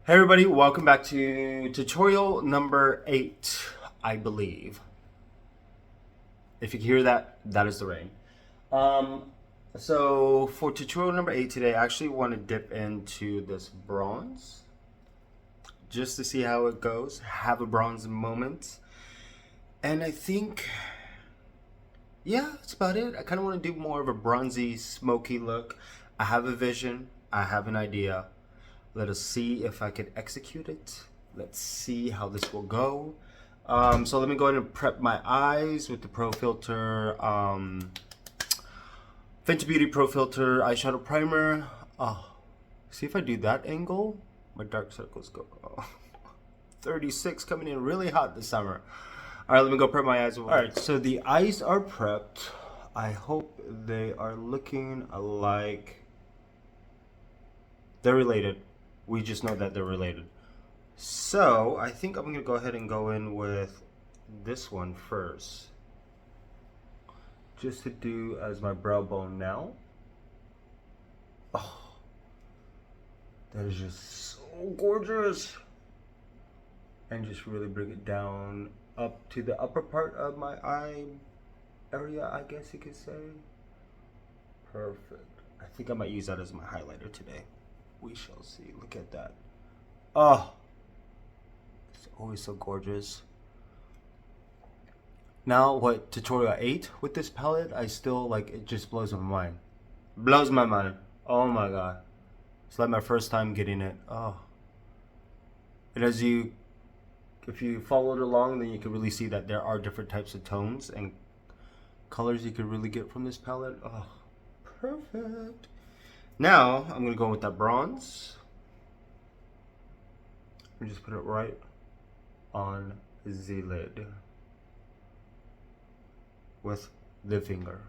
Hey everybody, welcome back to tutorial number 8, I believe. If you can hear that, that is the rain. Um, so for tutorial number 8 today, I actually want to dip into this bronze just to see how it goes, have a bronze moment. And I think, yeah, that's about it. I kind of want to do more of a bronzy, smoky look. I have a vision, I have an idea. Let us see if I can execute it. Let's see how this will go. So let me go ahead and prep my eyes with the Pro Filter, Fenty Beauty Pro Filter eyeshadow primer. Oh, see if I do that angle, my dark circles go. Oh, 36 coming in really hot this summer. All right, let me go prep my eyes. All right, so the eyes are prepped. I hope they are looking like they're related. We just know that they're related. So I think I'm gonna go ahead and go in with this one first, just to do as my brow bone now. Oh, that is just so gorgeous. And just really bring it down up to the upper part of my eye area, I guess you could say. Perfect. I think I might use that as my highlighter today. We shall see. Look at that. Oh, it's always so gorgeous. Now, what tutorial 8 with this palette, I still like it. Just blows my mind. Blows my mind. Oh my god. It's like my first time getting it. Oh. And as if you followed along, then you can really see that there are different types of tones and colors you can really get from this palette. Oh, perfect. Now, I'm gonna go with that bronze. And just put it right on the lid with the finger.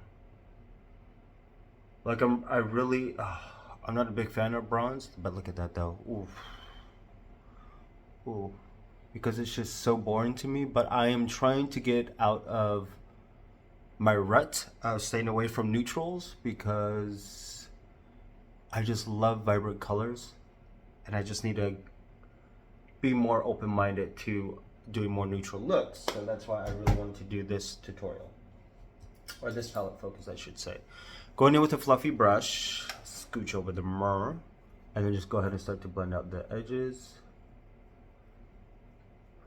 Like I'm not a big fan of bronze, but look at that though. Oof. Ooh. Because it's just so boring to me, but I am trying to get out of my rut of staying away from neutrals because I just love vibrant colors and I just need to be more open-minded to doing more neutral looks. So that's why I really wanted to do this tutorial, or this palette focus I should say. Going in with a fluffy brush, scooch over the mirror, and then just go ahead and start to blend out the edges.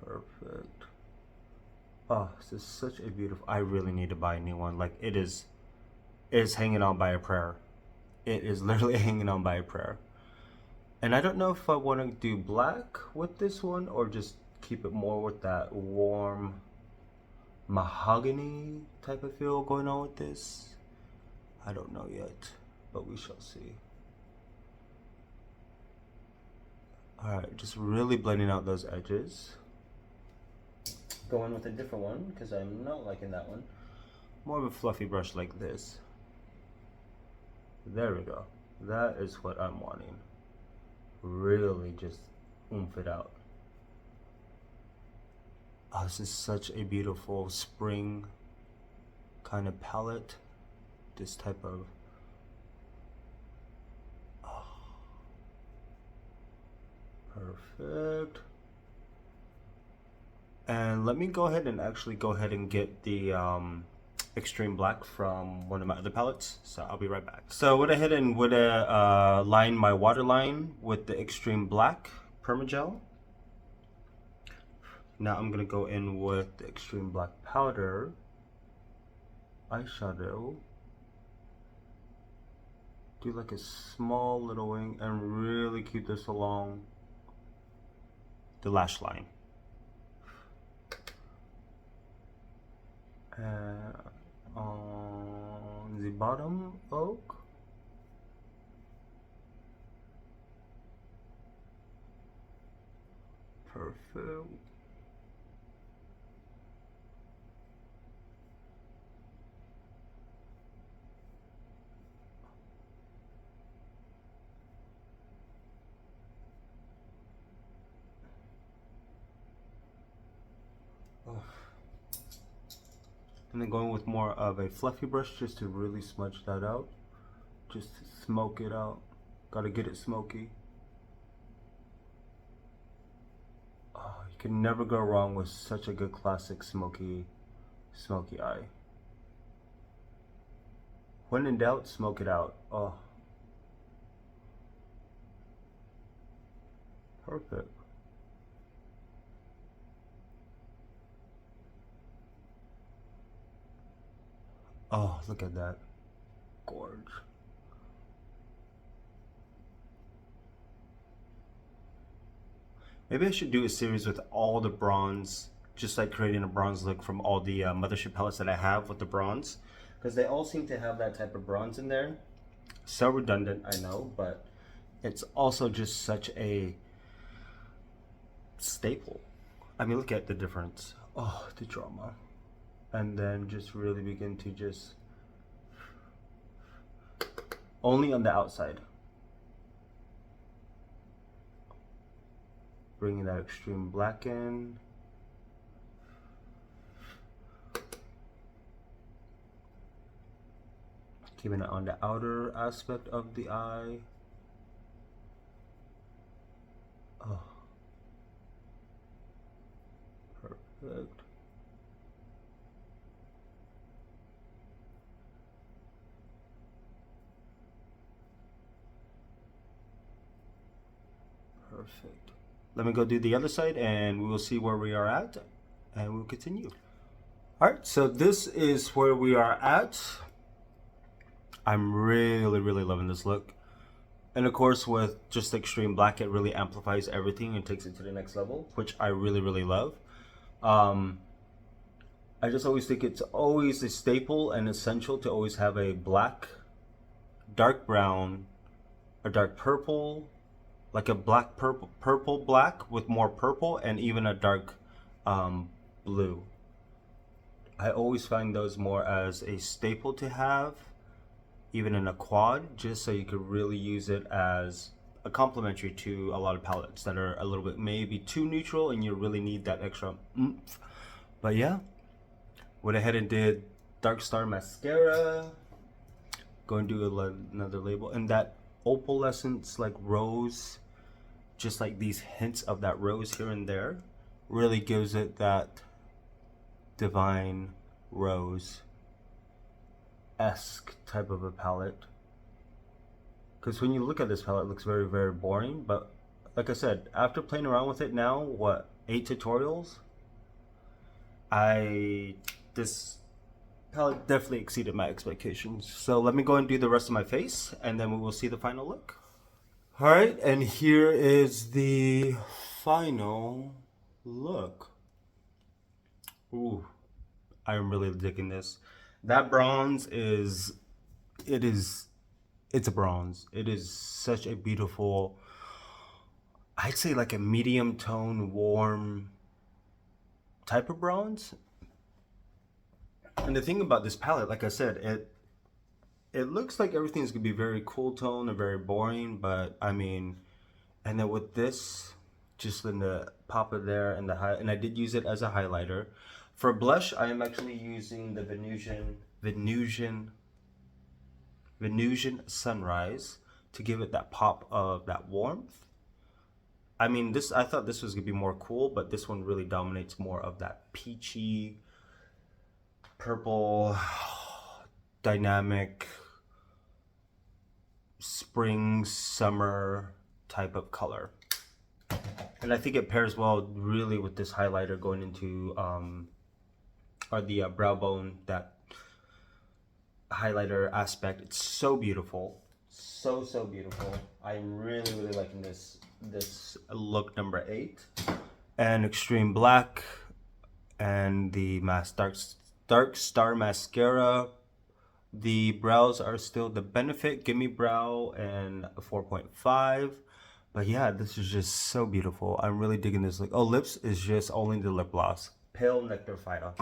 Perfect. Oh, this is such a beautiful, I really need to buy a new one. Like it is hanging on by a prayer. It is literally hanging on by a prayer. And I don't know if I want to do black with this one or just keep it more with that warm mahogany type of feel going on with this. I don't know yet, but we shall see. Alright, just really blending out those edges. Going with a different one because I'm not liking that one. More of a fluffy brush like this. There we go. That is what I'm wanting. Really just oomph it out. Oh, this is such a beautiful spring kind of palette. This type of perfect. And let me go ahead and get the extreme black from one of my other palettes, so I'll be right back. So I went ahead and would line my waterline with the extreme black permagel. Now I'm gonna go in with the extreme black powder eyeshadow, do like a small little wing and really keep this along the lash line. And on the bottom oak, perfect. Oh. And then going with more of a fluffy brush just to really smudge that out, just to smoke it out. Gotta get it smoky. Can never go wrong with such a good classic smoky eye. When in doubt, smoke it out. Oh, perfect. Oh, look at that. Gorge. Maybe I should do a series with all the bronze, just like creating a bronze look from all the mothership palettes that I have with the bronze, because they all seem to have that type of bronze in there. So redundant, I know, but it's also just such a staple. I mean, look at the difference. Oh, the drama. And then just really begin to just only on the outside. Bringing that extreme black in. Keeping it on the outer aspect of the eye. Oh. Perfect. Perfect. Let me go do the other side and we will see where we are at and we'll continue. All right, so this is where we are at. I'm really loving this look. And of course, with just extreme black, it really amplifies everything and takes it to the next level, which I really love. I just always think it's always a staple and essential to always have a black, dark brown, a dark purple, like a black purple black with more purple, and even a dark blue. I always find those more as a staple to have, even in a quad, just so you could really use it as a complementary to a lot of palettes that are a little bit maybe too neutral and you really need that extra oomph. But yeah, went ahead and did Dark Star mascara. Go and do another label, and that opalescence, like rose, just like these hints of that rose here and there, really gives it that divine rose-esque type of a palette. Because when you look at this palette, it looks very boring, but like I said, after playing around with it now, what, 8 tutorials, this palette definitely exceeded my expectations. So let me go and do the rest of my face, and then we will see the final look. All right, and here is the final look. Ooh, I'm really digging this. That bronze it's a bronze. It is such a beautiful, I'd say like a medium tone, warm type of bronze. And the thing about this palette, like I said, it looks like everything's gonna be very cool tone and very boring, but I mean, and then with this, just in the pop of there and and I did use it as a highlighter. For blush, I am actually using the Venusian Sunrise to give it that pop of that warmth. I mean, I thought this was gonna be more cool, but this one really dominates more of that peachy, purple, dynamic, spring, summer type of color. And I think it pairs well really with this highlighter going into, or the brow bone, that highlighter aspect. It's so beautiful, so beautiful. I'm really liking this look number 8, and extreme black, and the dark star mascara. The brows are still the Benefit Gimme Brow and a 4.5. But yeah, this is just so beautiful. I'm really digging this look. Oh, lips is just only the lip gloss. Pale Nectar Fire.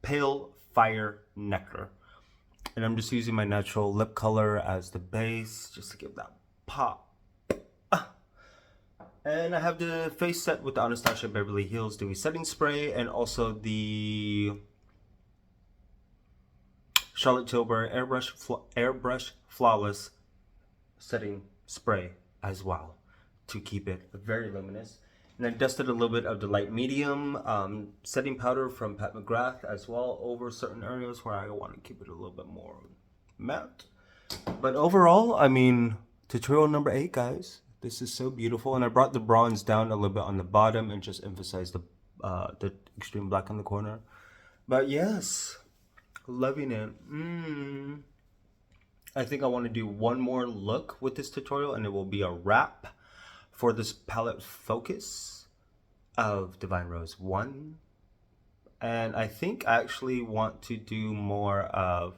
Pale Fire Nectar. And I'm just using my natural lip color as the base, just to give that pop. And I have the face set with the Anastasia Beverly Hills Dewy Setting Spray, and also the Charlotte Tilbury Airbrush Flawless Setting Spray as well. to keep it very luminous. And I dusted a little bit of the light medium setting powder from Pat McGrath as well over certain areas where I want to keep it a little bit more matte. But overall, I mean, tutorial number 8, guys. This is so beautiful. And I brought the bronze down a little bit on the bottom and just emphasized the extreme black on the corner. But yes, loving it. I think I want to do one more look with this tutorial, and it will be a wrap for this palette focus of Divine Rose 1. And I think I actually want to do more of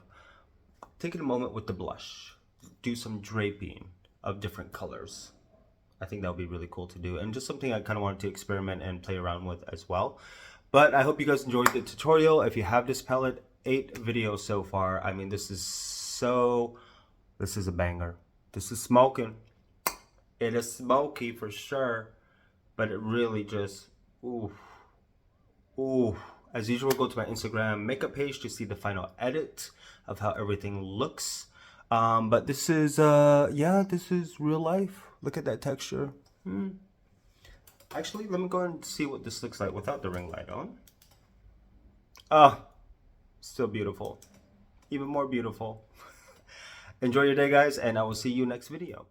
taking a moment with the blush, do some draping of different colors. I think that would be really cool to do, and just something I kind of wanted to experiment and play around with as well. But I hope you guys enjoyed the tutorial. If you have this palette, 8 videos so far. I mean, this is a banger. This is smoking. It is smoky for sure, but it really just, ooh. As usual, go to my Instagram makeup page to see the final edit of how everything looks. But this is, yeah, this is real life. Look at that texture. Actually, let me go and see what this looks like without the ring light on. Oh, still beautiful. Even more beautiful. Enjoy your day, guys, and I will see you next video.